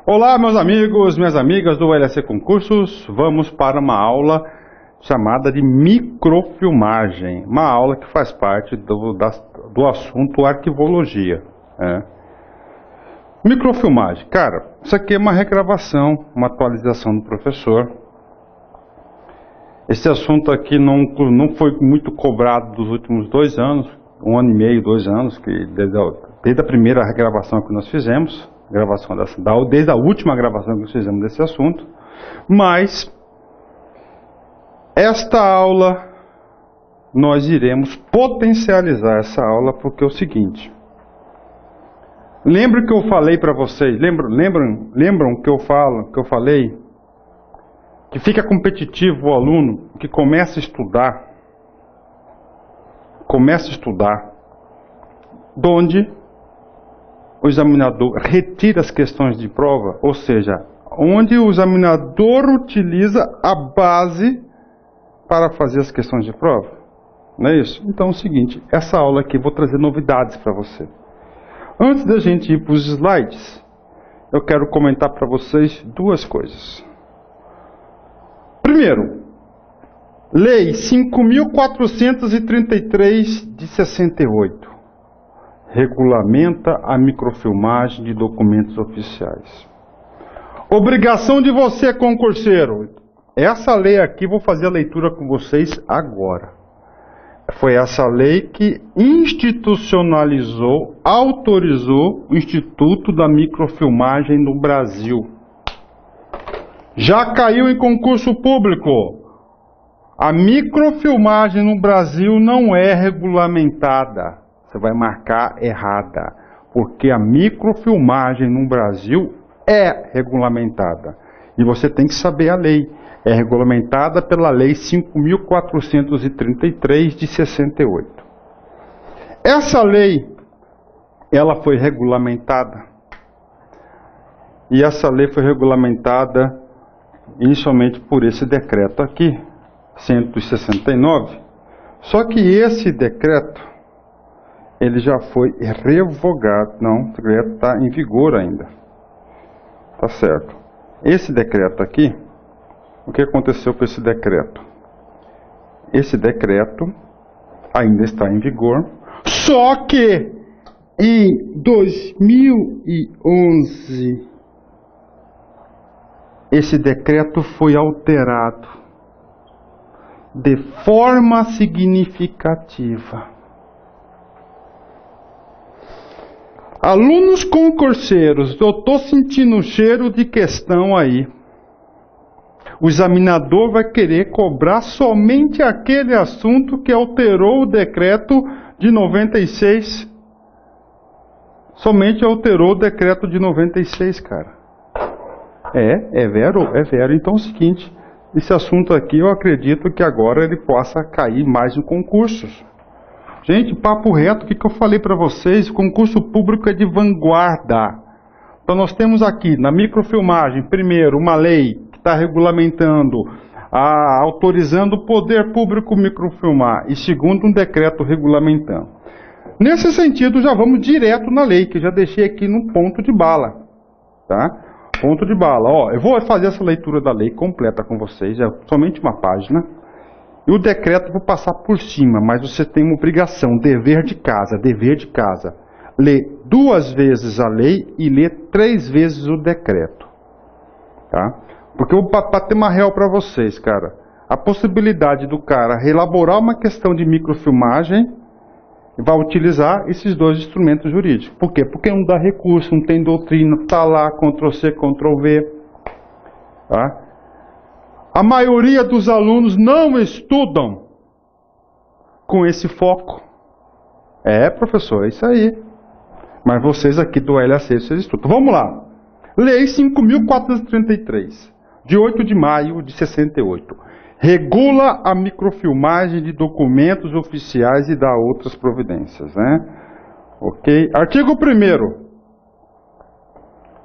Olá, meus amigos, minhas amigas do LSC Concursos. Vamos para uma aula chamada de microfilmagem. Uma aula que faz parte do assunto arquivologia. Microfilmagem. Cara, isso aqui é uma regravação, uma atualização do professor. Esse assunto aqui não foi muito cobrado dos últimos 2 anos, 1 ano e meio, 2 anos, que desde a primeira regravação que nós fizemos. Desde a última gravação que nós fizemos desse assunto, mas esta aula nós iremos potencializar essa aula, porque é o seguinte: lembra que eu falei para vocês, lembram que eu falei que fica competitivo o aluno que começa a estudar, donde o examinador retira as questões de prova, ou seja, onde o examinador utiliza a base para fazer as questões de prova. Não é isso? Então é o seguinte, essa aula aqui eu vou trazer novidades para você. Antes da gente ir para os slides, eu quero comentar para vocês 2 coisas. Primeiro, Lei 5.433 de 68. Regulamenta a microfilmagem de documentos oficiais. Obrigação de você, concurseiro. Essa lei aqui, vou fazer a leitura com vocês agora. Foi essa lei que institucionalizou, autorizou o Instituto da Microfilmagem no Brasil. Já caiu em concurso público. A microfilmagem no Brasil não é regulamentada. Você vai marcar errada, porque a microfilmagem no Brasil é regulamentada. E você tem que saber a lei. É regulamentada pela Lei 5.433 de 68. Essa lei, ela foi regulamentada. E essa lei foi regulamentada inicialmente por esse decreto aqui, 169. Só que esse decreto, ele já foi revogado. Não, o decreto está em vigor ainda. Tá certo. Esse decreto aqui, o que aconteceu com esse decreto? Esse decreto ainda está em vigor, só que em 2011 esse decreto foi alterado de forma significativa. Alunos concurseiros, eu estou sentindo um cheiro de questão aí. O examinador vai querer cobrar somente aquele assunto que alterou o decreto de 96. Somente alterou o decreto de 96, cara. É vero. Então é o seguinte, esse assunto aqui eu acredito que agora ele possa cair mais em concursos. Gente, papo reto, o que eu falei para vocês? O concurso público é de vanguarda. Então nós temos aqui, na microfilmagem, primeiro, uma lei que está regulamentando, autorizando o poder público microfilmar, e segundo, um decreto regulamentando. Nesse sentido, já vamos direto na lei, que eu já deixei aqui no ponto de bala. Tá? Ponto de bala. Ó, eu vou fazer essa leitura da lei completa com vocês, é somente uma página. E o decreto eu vou passar por cima, mas você tem uma obrigação, dever de casa. Lê 2 vezes a lei e lê 3 vezes o decreto. Tá? Porque eu vou bater uma real para vocês, cara. A possibilidade do cara reelaborar uma questão de microfilmagem vai utilizar esses 2 instrumentos jurídicos. Por quê? Porque não dá recurso, não tem doutrina, está lá, Ctrl+C, Ctrl+V. Tá? A maioria dos alunos não estudam com esse foco. Professor, é isso aí. Mas vocês aqui do LAC, vocês estudam. Vamos lá. Lei 5.433, de 8 de maio de 68. Regula a microfilmagem de documentos oficiais e dá outras providências. Né? Ok? Artigo 1º.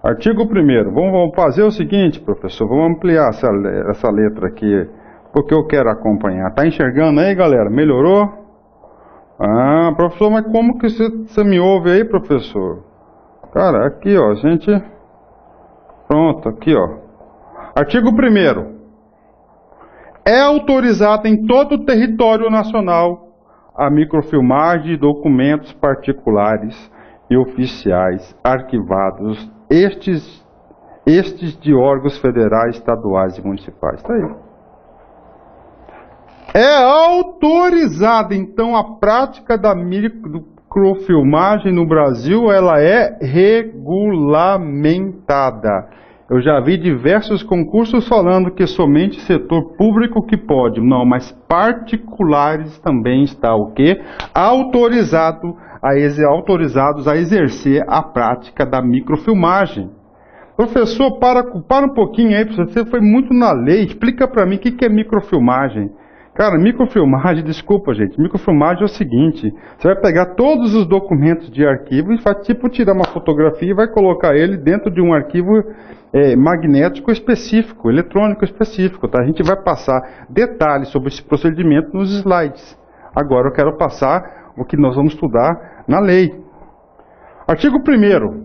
Artigo 1º. Vamos fazer o seguinte, professor. Vamos ampliar essa letra aqui, porque eu quero acompanhar. Está enxergando aí, galera? Melhorou? Ah, professor, mas como que você me ouve aí, professor? Cara, aqui, ó, gente... Pronto, aqui ó. Artigo 1º. É autorizada em todo o território nacional a microfilmagem de documentos particulares e oficiais arquivados, estes de órgãos federais, estaduais e municipais. Está aí. É autorizada, então, a prática da microfilmagem no Brasil, ela é regulamentada. Eu já vi diversos concursos falando que somente setor público que pode. Não, mas particulares também está o quê? Autorizados a exercer a prática da microfilmagem. Professor, para um pouquinho aí, você foi muito na lei. Explica para mim o que é microfilmagem. Cara, microfilmagem, desculpa gente, microfilmagem é o seguinte, você vai pegar todos os documentos de arquivo e vai tipo tirar uma fotografia e vai colocar ele dentro de um arquivo magnético específico, eletrônico específico, tá? A gente vai passar detalhes sobre esse procedimento nos slides. Agora eu quero passar o que nós vamos estudar na lei. Artigo 1º.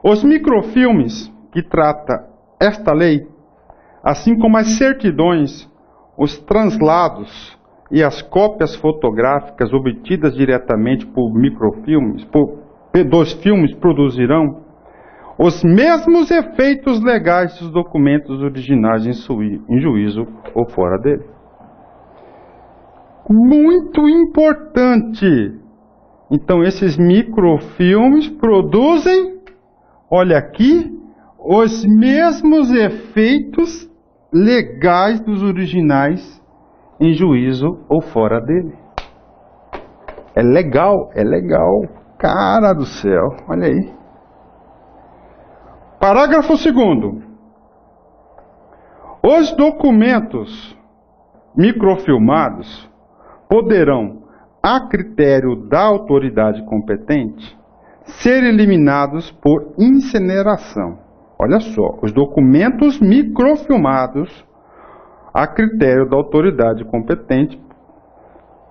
Os microfilmes que trata esta lei, assim como as certidões, os translados e as cópias fotográficas obtidas diretamente por microfilmes, dos filmes, produzirão os mesmos efeitos legais dos documentos originais em juízo ou fora dele. Muito importante! Então, esses microfilmes produzem, olha aqui, os mesmos efeitos legais dos originais em juízo ou fora dele. É legal, é legal. Cara do céu, olha aí. Parágrafo 2º. Os documentos microfilmados poderão, a critério da autoridade competente, ser eliminados por incineração. Olha só, os documentos microfilmados, a critério da autoridade competente,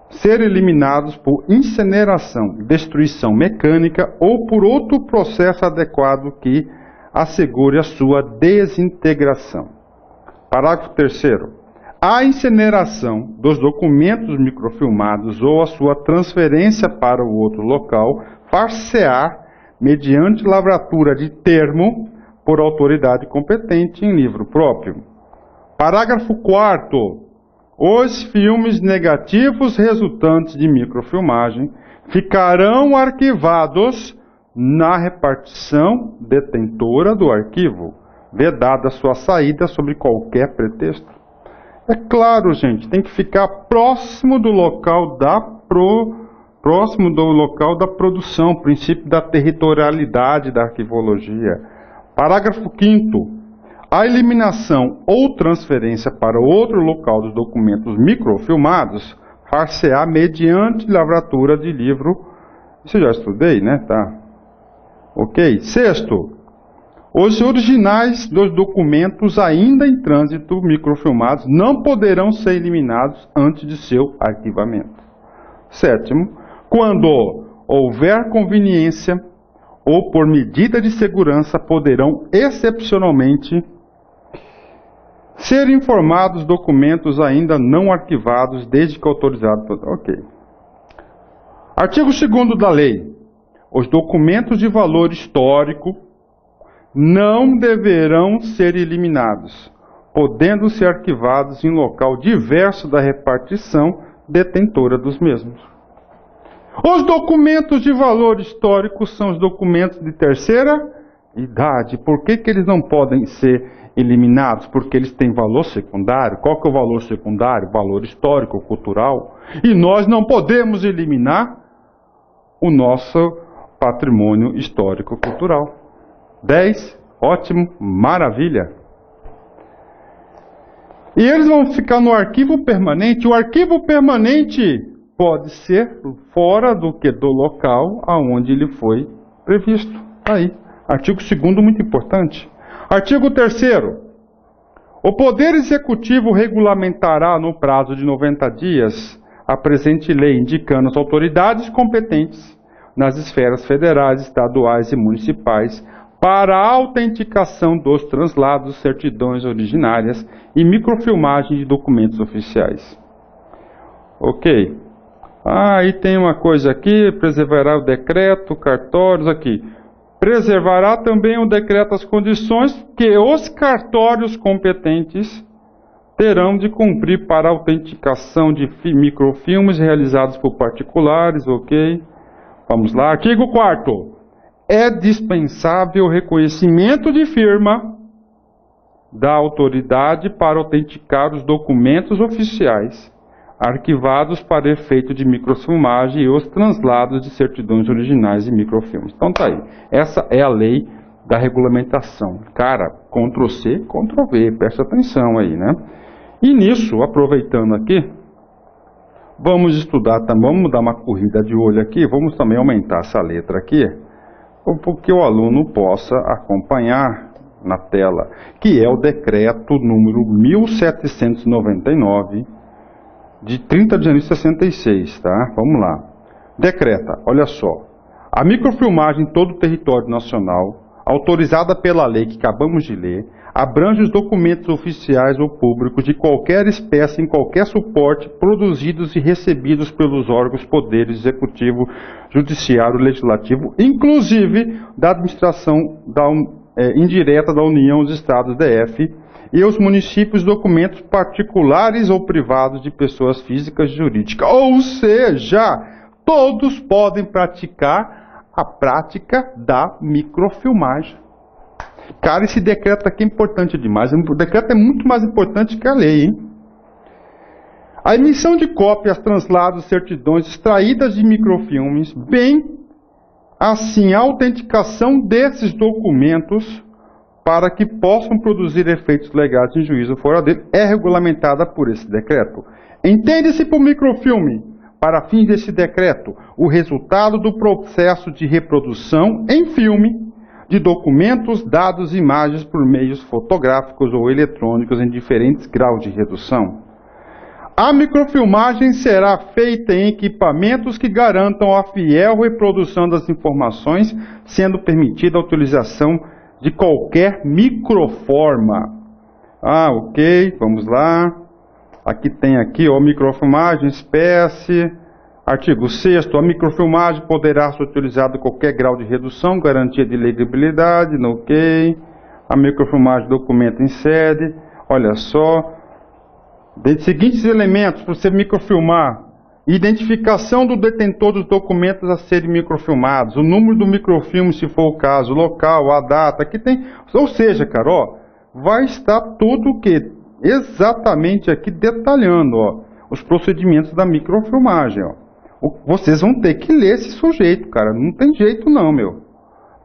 ser eliminados por incineração, destruição mecânica ou por outro processo adequado que assegure a sua desintegração. Parágrafo 3º. A incineração dos documentos microfilmados ou a sua transferência para o outro local far-se-á mediante lavratura de termo por autoridade competente em livro próprio. Parágrafo 4º. Os filmes negativos resultantes de microfilmagem ficarão arquivados na repartição detentora do arquivo, vedada sua saída sob qualquer pretexto. É claro, gente, tem que ficar próximo do local da produção, princípio da territorialidade da arquivologia. Parágrafo 5º. A eliminação ou transferência para outro local dos documentos microfilmados far-se-á mediante lavratura de livro. Isso eu já estudei, né? Tá. Ok. 6º. Os originais dos documentos ainda em trânsito microfilmados não poderão ser eliminados antes de seu arquivamento. 7º. Quando houver conveniência ou por medida de segurança, poderão excepcionalmente ser informados documentos ainda não arquivados, desde que autorizados. Ok. Artigo 2º da lei. Os documentos de valor histórico não deverão ser eliminados, podendo ser arquivados em local diverso da repartição detentora dos mesmos. Os documentos de valor histórico são os documentos de terceira idade. Por que eles não podem ser eliminados? Porque eles têm valor secundário. Qual que é o valor secundário? Valor histórico, cultural. E nós não podemos eliminar o nosso patrimônio histórico-cultural. 10. Ótimo, maravilha. E eles vão ficar no arquivo permanente. O arquivo permanente pode ser fora do local aonde ele foi previsto. Aí, artigo 2º, muito importante. Artigo 3º. O Poder Executivo regulamentará no prazo de 90 dias a presente lei, indicando as autoridades competentes nas esferas federais, estaduais e municipais para a autenticação dos translados, certidões originárias e microfilmagem de documentos oficiais. Ok. Aí tem uma coisa aqui, preservará o decreto, cartórios, aqui. Preservará também o decreto as condições que os cartórios competentes terão de cumprir para a autenticação de microfilmes realizados por particulares, ok? Vamos lá, artigo 4º. É dispensável o reconhecimento de firma da autoridade para autenticar os documentos oficiais arquivados para efeito de microfilmagem e os translados de certidões originais e microfilmes. Então tá aí. Essa é a lei da regulamentação. Cara, Ctrl+C, Ctrl+V, presta atenção aí, né? E nisso, aproveitando aqui, vamos estudar, vamos dar uma corrida de olho aqui, vamos também aumentar essa letra aqui, porque o aluno possa acompanhar na tela, que é o decreto número 1799, de 30 de janeiro de 66, tá? Vamos lá. Decreta, olha só, a microfilmagem em todo o território nacional, autorizada pela lei que acabamos de ler, abrange os documentos oficiais ou públicos de qualquer espécie em qualquer suporte produzidos e recebidos pelos órgãos poderes executivo, judiciário, legislativo, inclusive da administração indireta da União, os Estados DF e os municípios, documentos particulares ou privados de pessoas físicas e jurídicas. Ou seja, todos podem praticar a prática da microfilmagem. Cara, esse decreto aqui é importante demais. O decreto é muito mais importante que a lei, hein? A emissão de cópias, translados, certidões extraídas de microfilmes, bem assim a autenticação desses documentos para que possam produzir efeitos legais em juízo fora dele, é regulamentada por esse decreto. Entende-se por microfilme, para fins desse decreto, o resultado do processo de reprodução em filme de documentos, dados e imagens por meios fotográficos ou eletrônicos em diferentes graus de redução. A microfilmagem será feita em equipamentos que garantam a fiel reprodução das informações, sendo permitida a utilização de qualquer microforma. Ok, vamos lá. Aqui tem aqui, ó, microfilmagem, espécie. Artigo 6º, a microfilmagem poderá ser utilizada em qualquer grau de redução, garantia de legibilidade, ok. A microfilmagem documento em sede, olha só. Dentre os seguintes elementos para você microfilmar: identificação do detentor dos documentos a serem microfilmados, o número do microfilme, se for o caso, o local, a data, aqui tem. Ou seja, cara, ó, vai estar tudo o que? Exatamente aqui detalhando, ó, os procedimentos da microfilmagem, ó. Vocês vão ter que ler esse sujeito, cara. Não tem jeito não, meu.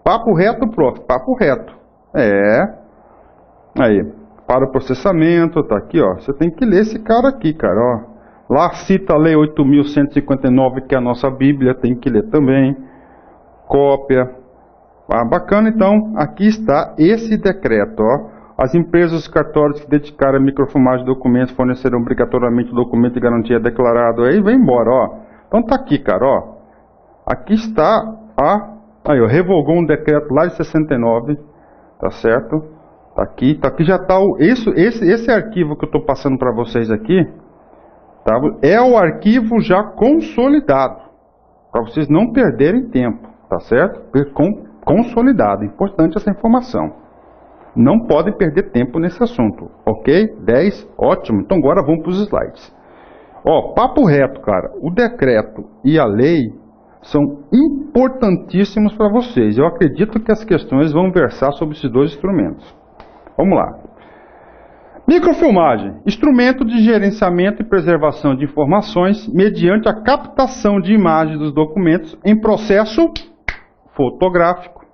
Papo reto, prof. Papo reto. É. Aí. Para o processamento, tá aqui, ó. Você tem que ler esse cara aqui, cara, ó. Lá cita a lei 8.159, que é a nossa Bíblia. Tem que ler também. Cópia. Bacana, então. Aqui está esse decreto, ó. As empresas e cartórios que dedicarem a microfilmagem de documentos fornecerão obrigatoriamente o documento de garantia declarado. Aí vem embora, ó. Então tá aqui, cara, ó. Aqui está aí, ó, revogou um decreto lá de 69, tá certo? Tá aqui já tá esse arquivo que eu tô passando para vocês aqui, tá? É o arquivo já consolidado, para vocês não perderem tempo, tá certo? Consolidado, importante essa informação. Não podem perder tempo nesse assunto, ok? 10, ótimo. Então agora vamos para os slides. Ó, papo reto, cara, o decreto e a lei são importantíssimos para vocês. Eu acredito que as questões vão versar sobre esses dois instrumentos. Vamos lá. Microfilmagem, instrumento de gerenciamento e preservação de informações mediante a captação de imagens dos documentos em processo fotográfico.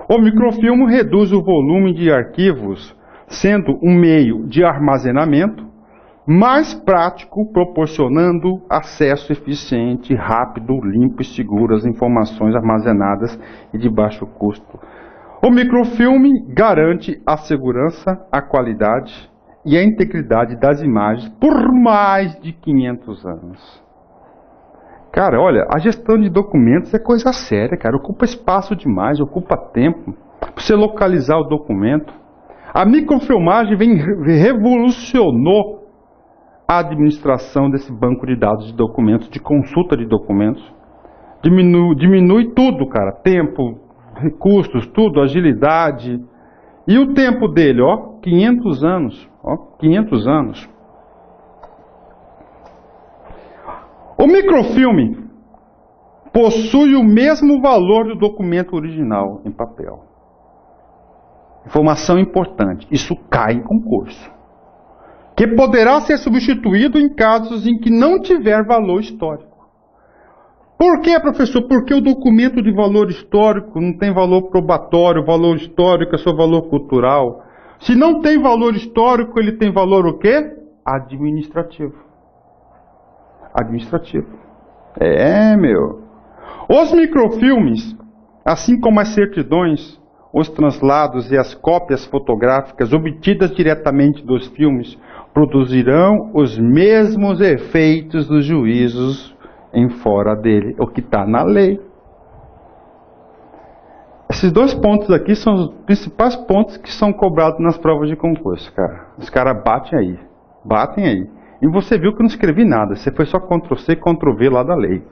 O microfilme reduz o volume de arquivos, sendo um meio de armazenamento mais prático, proporcionando acesso eficiente, rápido, limpo e seguro às informações armazenadas e de baixo custo. O microfilme garante a segurança, a qualidade e a integridade das imagens por mais de 500 anos. Cara, olha, a gestão de documentos é coisa séria, cara. Ocupa espaço demais, ocupa tempo. Pra você localizar o documento. A microfilmagem revolucionou a administração desse banco de dados de documentos, de consulta de documentos. Diminui tudo, cara. Tempo, recursos, tudo, agilidade. E o tempo dele, ó, 500 anos. Ó, 500 anos. O microfilme possui o mesmo valor do documento original em papel. Informação importante, isso cai em concurso. Que poderá ser substituído em casos em que não tiver valor histórico. Por que, professor? Porque o documento de valor histórico não tem valor probatório, valor histórico é só valor cultural. Se não tem valor histórico, ele tem valor o quê? Administrativo. Administrativo. Meu. Os microfilmes, assim como as certidões, os translados e as cópias fotográficas obtidas diretamente dos filmes, produzirão os mesmos efeitos dos juízos em fora dele, o que está na lei. Esses dois pontos aqui são os principais pontos que são cobrados nas provas de concurso, cara. Os caras batem aí. E você viu que eu não escrevi nada, você foi só Ctrl+C, Ctrl+V lá da lei.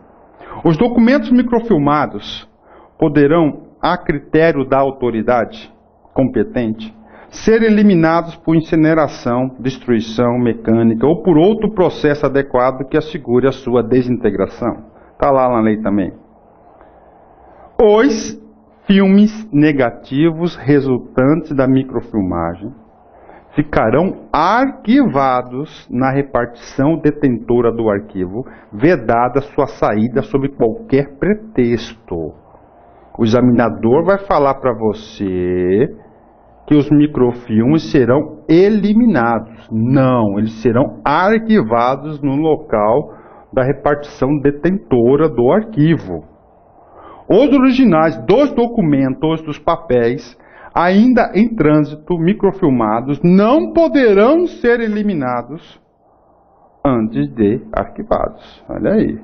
Os documentos microfilmados poderão, a critério da autoridade competente, ser eliminados por incineração, destruição mecânica ou por outro processo adequado que assegure a sua desintegração. Está lá na lei também. Os filmes negativos resultantes da microfilmagem ficarão arquivados na repartição detentora do arquivo, vedada sua saída sob qualquer pretexto. O examinador vai falar para você que os microfilmes serão eliminados. Não, eles serão arquivados no local da repartição detentora do arquivo. Os originais dos documentos, dos papéis, ainda em trânsito, microfilmados, não poderão ser eliminados antes de arquivados. Olha aí.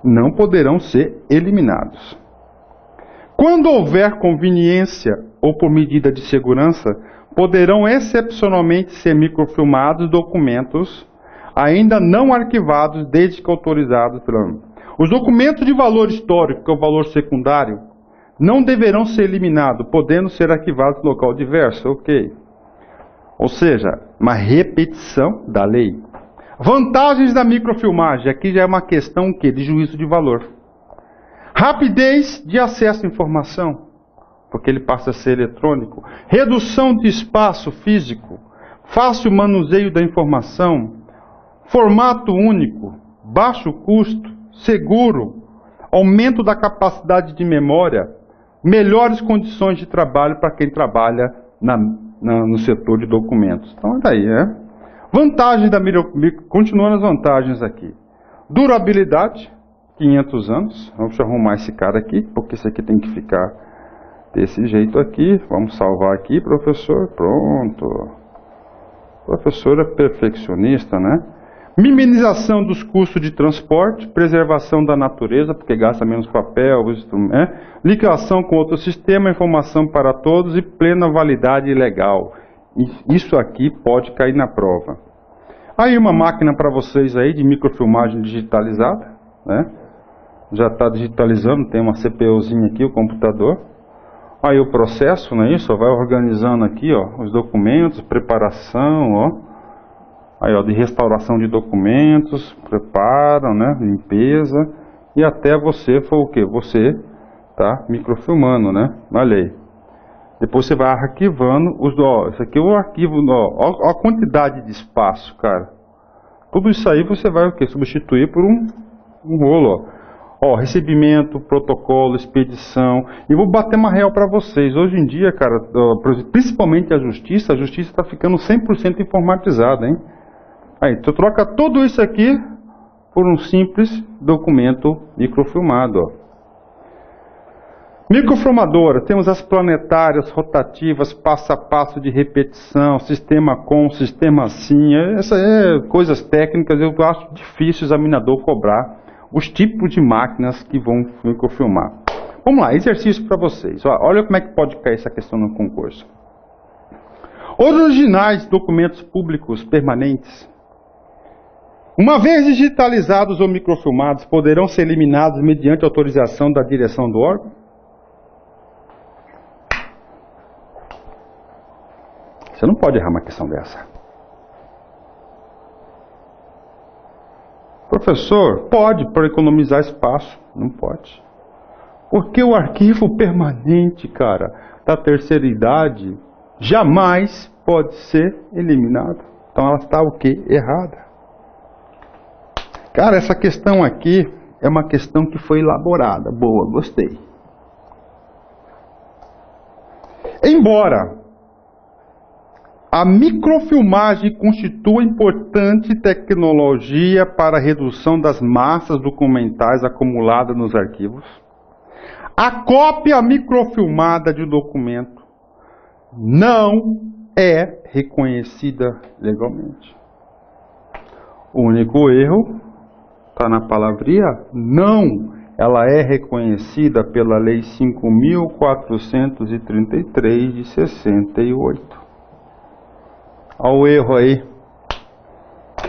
Não poderão ser eliminados. Quando houver conveniência ou por medida de segurança, poderão excepcionalmente ser microfilmados documentos ainda não arquivados desde que autorizados pela... Os documentos de valor histórico, que é o valor secundário, não deverão ser eliminados, podendo ser arquivados no local diverso, ok. Ou seja, uma repetição da lei. Vantagens da microfilmagem, aqui já é uma questão que, de juízo de valor. Rapidez de acesso à informação, porque ele passa a ser eletrônico. Redução de espaço físico, fácil manuseio da informação, formato único, baixo custo, seguro, aumento da capacidade de memória, melhores condições de trabalho para quem trabalha no setor de documentos. Então, olha aí, Vantagem da continuando as vantagens aqui. Durabilidade, 500 anos. Vamos arrumar esse cara aqui, porque esse aqui tem que ficar desse jeito aqui. Vamos salvar aqui, professor. Pronto. O professor é perfeccionista, né? Minimização dos custos de transporte, preservação da natureza, porque gasta menos papel, ligação com outro sistema, informação para todos e plena validade legal. Isso aqui pode cair na prova. Aí uma máquina para vocês aí de microfilmagem digitalizada, né? Já está digitalizando, tem uma CPUzinha aqui, o computador. Aí o processo, não é isso? Vai organizando aqui, ó, os documentos, preparação, ó. Aí, ó, de restauração de documentos, preparam, né, limpeza, e até você for o quê? Você tá microfilmando, né? Olha aí. Depois você vai arquivando os, ó, isso aqui é o arquivo, ó, a quantidade de espaço, cara. Tudo isso aí você vai o quê? Substituir por um rolo, ó. Recebimento, protocolo, expedição. E vou bater uma real para vocês. Hoje em dia, cara, principalmente a justiça está ficando 100% informatizada, hein? Aí, tu troca tudo isso aqui por um simples documento microfilmado, ó. Microfilmadora, temos as planetárias, rotativas, passo a passo de repetição, sistema com, sistema assim. Essas coisas técnicas, eu acho difícil o examinador cobrar os tipos de máquinas que vão microfilmar. Vamos lá, exercício para vocês. Olha como é que pode cair essa questão no concurso. Originais documentos públicos permanentes, uma vez digitalizados ou microfilmados, poderão ser eliminados mediante autorização da direção do órgão? Você não pode errar uma questão dessa. Professor, pode, para economizar espaço. Não pode. Porque o arquivo permanente, cara, da terceira idade, jamais pode ser eliminado. Então ela está o quê? Errada. Cara, essa questão aqui é uma questão que foi elaborada. Boa, gostei. Embora a microfilmagem constitua importante tecnologia para a redução das massas documentais acumuladas nos arquivos, a cópia microfilmada de um documento não é reconhecida legalmente. O único erro está na palavrinha não. Ela é reconhecida pela Lei 5.433 de 68. Olha o erro aí.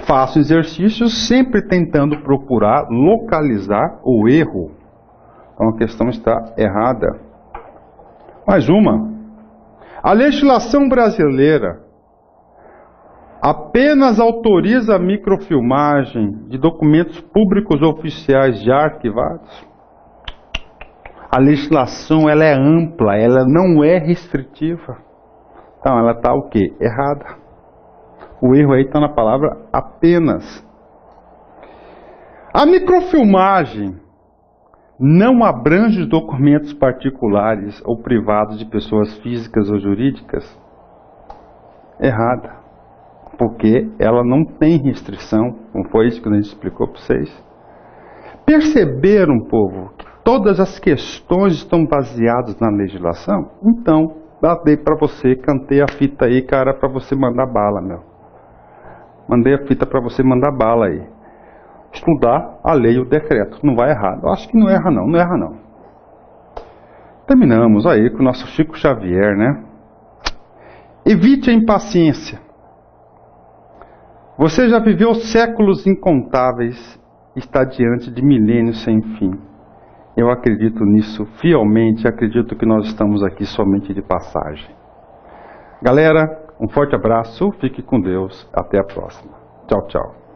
Faço exercícios sempre tentando procurar localizar o erro. Então a questão está errada. Mais uma. A legislação brasileira apenas autoriza a microfilmagem de documentos públicos oficiais já arquivados. A legislação ela é ampla, ela não é restritiva. Então ela está o quê? Errada. O erro aí está na palavra apenas. A microfilmagem não abrange os documentos particulares ou privados de pessoas físicas ou jurídicas? Errada. Porque ela não tem restrição, não foi isso que a gente explicou para vocês? Perceberam, povo, que todas as questões estão baseadas na legislação? Então, dei para você, cantei a fita aí, cara, para você mandar bala, meu. Mandei a fita para você mandar bala aí. Estudar a lei e o decreto. Não vai errar. Eu acho que não erra não, não erra não. Terminamos aí com o nosso Chico Xavier, né? Evite a impaciência. Você já viveu séculos incontáveis e está diante de milênios sem fim. Eu acredito nisso fielmente, acredito que nós estamos aqui somente de passagem. Galera, um forte abraço, fique com Deus, até a próxima. Tchau, tchau.